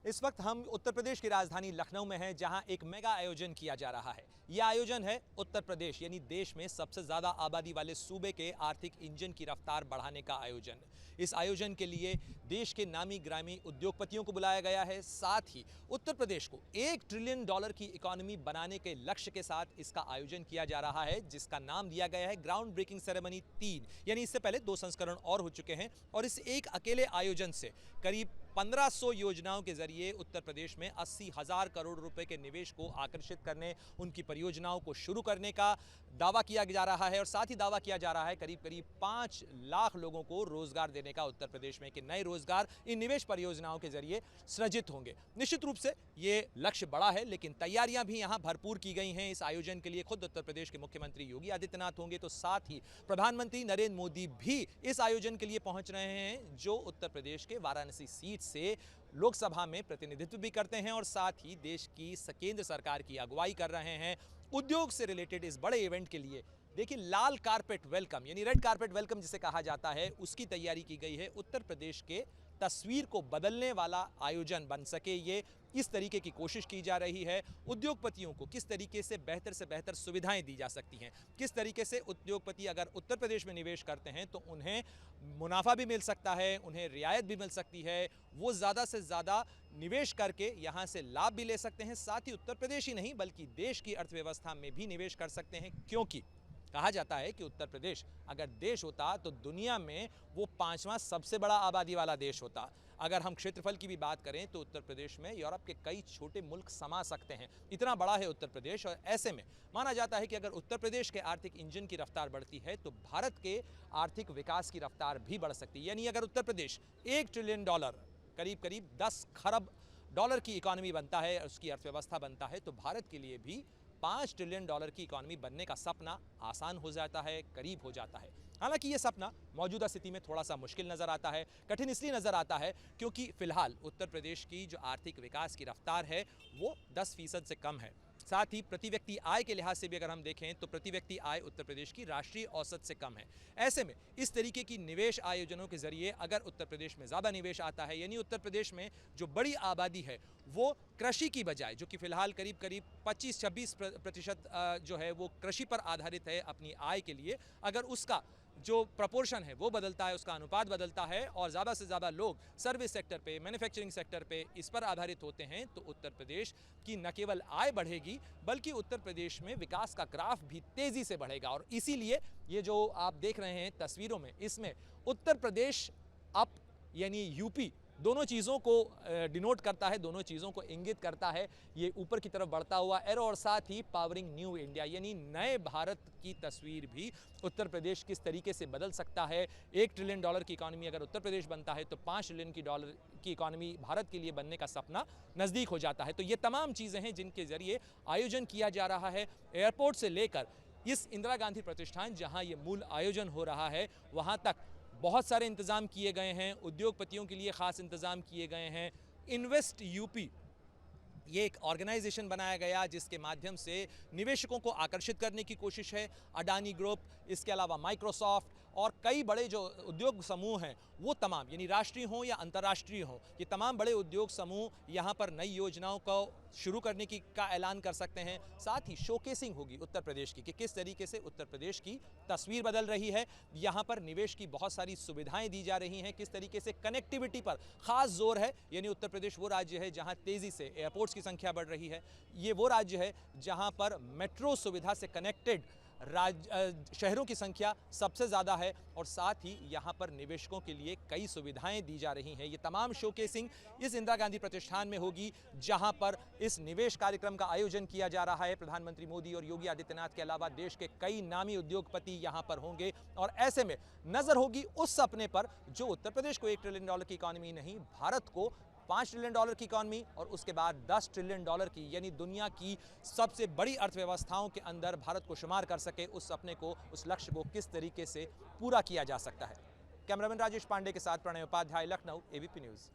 इस वक्त हम उत्तर प्रदेश की राजधानी लखनऊ में हैं, जहां एक मेगा आयोजन किया जा रहा है। यह आयोजन है उत्तर प्रदेश यानी देश में सबसे ज्यादा आबादी वाले सूबे के आर्थिक इंजन की रफ्तार बढ़ाने का आयोजन। इस आयोजन के लिए देश के नामी ग्रामी उद्योगपतियों को बुलाया गया है। साथ ही उत्तर प्रदेश को $1 ट्रिलियन की इकोनॉमी बनाने के लक्ष्य के साथ इसका आयोजन किया जा रहा है, जिसका नाम दिया गया है ग्राउंड ब्रेकिंग सेरेमनी 3। यानी इससे पहले 2 संस्करण और हो चुके हैं और इस एक अकेले आयोजन से करीब 1500 योजनाओं के जरिए उत्तर प्रदेश में 80,000 करोड़ रुपए के निवेश को आकर्षित करने, उनकी परियोजनाओं को शुरू करने का दावा किया जा रहा है। और साथ ही दावा किया जा रहा है करीब 5 लाख लोगों को रोजगार देने का उत्तर प्रदेश में, कि नए रोजगार इन निवेश परियोजनाओं के जरिए सृजित होंगे। निश्चित रूप से ये लक्ष्य बड़ा है, लेकिन तैयारियां भी यहां भरपूर की गई हैं। इस आयोजन के लिए खुद उत्तर प्रदेश के मुख्यमंत्री योगी आदित्यनाथ होंगे, तो साथ ही प्रधानमंत्री नरेंद्र मोदी भी इस आयोजन के लिए पहुंच रहे हैं, जो उत्तर प्रदेश के वाराणसी सीट से लोकसभा में प्रतिनिधित्व भी करते हैं और साथ ही देश की केंद्र सरकार की अगुवाई कर रहे हैं। उद्योग से रिलेटेड इस बड़े इवेंट के लिए देखिए लाल कारपेट वेलकम यानी रेड कारपेट वेलकम जिसे कहा जाता है, उसकी तैयारी की गई है। उत्तर प्रदेश के तस्वीर को बदलने वाला आयोजन बन सके, ये इस तरीके की कोशिश की जा रही है। उद्योगपतियों को किस तरीके से बेहतर सुविधाएं दी जा सकती हैं, किस तरीके से उद्योगपति अगर उत्तर प्रदेश में निवेश करते हैं तो उन्हें मुनाफा भी मिल सकता है, उन्हें रियायत भी मिल सकती है, वो ज़्यादा से ज़्यादा निवेश करके यहाँ से लाभ भी ले सकते हैं। साथ ही उत्तर प्रदेश ही नहीं बल्कि देश की अर्थव्यवस्था में भी निवेश कर सकते हैं, क्योंकि कहा जाता है कि उत्तर प्रदेश अगर देश होता तो दुनिया में वो 5वां सबसे बड़ा आबादी वाला देश होता। अगर हम क्षेत्रफल की भी बात करें तो उत्तर प्रदेश में यूरोप के कई छोटे मुल्क समा सकते हैं, इतना बड़ा है उत्तर प्रदेश। और ऐसे में माना जाता है कि अगर उत्तर प्रदेश के आर्थिक इंजन की रफ्तार बढ़ती है तो भारत के आर्थिक विकास की रफ्तार भी बढ़ सकती है। यानी अगर उत्तर प्रदेश $1 ट्रिलियन करीब 10 खरब डॉलर की इकोनॉमी बनता है, उसकी अर्थव्यवस्था बनता है, तो भारत के लिए भी $5 ट्रिलियन की इकोनॉमी बनने का सपना आसान हो जाता है, करीब हो जाता है। हालांकि ये सपना मौजूदा स्थिति में थोड़ा सा मुश्किल नज़र आता है। कठिन इसलिए नज़र आता है क्योंकि फिलहाल उत्तर प्रदेश की जो आर्थिक विकास की रफ्तार है वो 10% से कम है। साथ ही प्रति व्यक्ति आय के लिहाज से भी अगर हम देखें तो प्रति व्यक्ति आय उत्तर प्रदेश की राष्ट्रीय औसत से कम है। ऐसे में इस तरीके की निवेश आयोजनों के जरिए अगर उत्तर प्रदेश में ज़्यादा निवेश आता है, यानी उत्तर प्रदेश में जो बड़ी आबादी है वो कृषि की बजाय, जो कि फिलहाल करीब 25-26% जो है वो कृषि पर आधारित है अपनी आय के लिए, अगर उसका जो प्रपोर्शन है वो बदलता है, उसका अनुपात बदलता है और ज़्यादा से ज़्यादा लोग सर्विस सेक्टर पे, मैन्युफैक्चरिंग सेक्टर पे इस पर आधारित होते हैं, तो उत्तर प्रदेश की न केवल आय बढ़ेगी बल्कि उत्तर प्रदेश में विकास का ग्राफ भी तेज़ी से बढ़ेगा। और इसीलिए ये जो आप देख रहे हैं तस्वीरों में, इसमें उत्तर प्रदेश अप यानी यूपी दोनों चीज़ों को डिनोट करता है, दोनों चीज़ों को इंगित करता है ये ऊपर की तरफ बढ़ता हुआ एरो। और साथ ही पावरिंग न्यू इंडिया यानी नए भारत की तस्वीर भी उत्तर प्रदेश किस तरीके से बदल सकता है। $1 ट्रिलियन की इकोनॉमी अगर उत्तर प्रदेश बनता है तो $5 ट्रिलियन की इकोनॉमी भारत के लिए बनने का सपना नज़दीक हो जाता है। तो ये तमाम चीज़ें हैं जिनके ज़रिए आयोजन किया जा रहा है। एयरपोर्ट से लेकर इस इंदिरा गांधी प्रतिष्ठान जहाँ ये मूल आयोजन हो रहा है वहाँ तक बहुत सारे इंतज़ाम किए गए हैं। उद्योगपतियों के लिए ख़ास इंतज़ाम किए गए हैं। इन्वेस्ट यूपी ये एक ऑर्गेनाइजेशन बनाया गया जिसके माध्यम से निवेशकों को आकर्षित करने की कोशिश है। अडानी ग्रुप, इसके अलावा माइक्रोसॉफ्ट और कई बड़े जो उद्योग समूह हैं वो तमाम, यानी राष्ट्रीय हों या अंतर्राष्ट्रीय हों, ये तमाम बड़े उद्योग समूह यहाँ पर नई योजनाओं को शुरू करने का ऐलान कर सकते हैं। साथ ही शोकेसिंग होगी उत्तर प्रदेश की कि किस तरीके से उत्तर प्रदेश की तस्वीर बदल रही है। यहाँ पर निवेश की बहुत सारी सुविधाएं दी जा रही हैं, किस तरीके से कनेक्टिविटी पर ख़ास जोर है। यानी उत्तर प्रदेश वो राज्य है जहाँ तेज़ी से एयरपोर्ट्स की संख्या बढ़ रही है। ये वो राज्य है जहाँ पर मेट्रो सुविधा से कनेक्टेड शहरों की संख्या सबसे ज़्यादा है और साथ ही यहाँ पर निवेशकों के लिए कई सुविधाएं दी जा रही हैं। ये तमाम शोकेसिंग इस इंदिरा गांधी प्रतिष्ठान में होगी जहाँ पर इस निवेश कार्यक्रम का आयोजन किया जा रहा है। प्रधानमंत्री मोदी और योगी आदित्यनाथ के अलावा देश के कई नामी उद्योगपति यहाँ पर होंगे और ऐसे में नज़र होगी उस सपने पर जो उत्तर प्रदेश को $1 ट्रिलियन की इकॉनमी नहीं, भारत को $5 ट्रिलियन की इकॉनमी और उसके बाद $10 ट्रिलियन की यानी दुनिया की सबसे बड़ी अर्थव्यवस्थाओं के अंदर भारत को शुमार कर सके, उस सपने को, उस लक्ष्य को किस तरीके से पूरा किया जा सकता है। कैमरामैन राजेश पांडे के साथ प्रणय उपाध्याय, लखनऊ, एबीपी न्यूज़।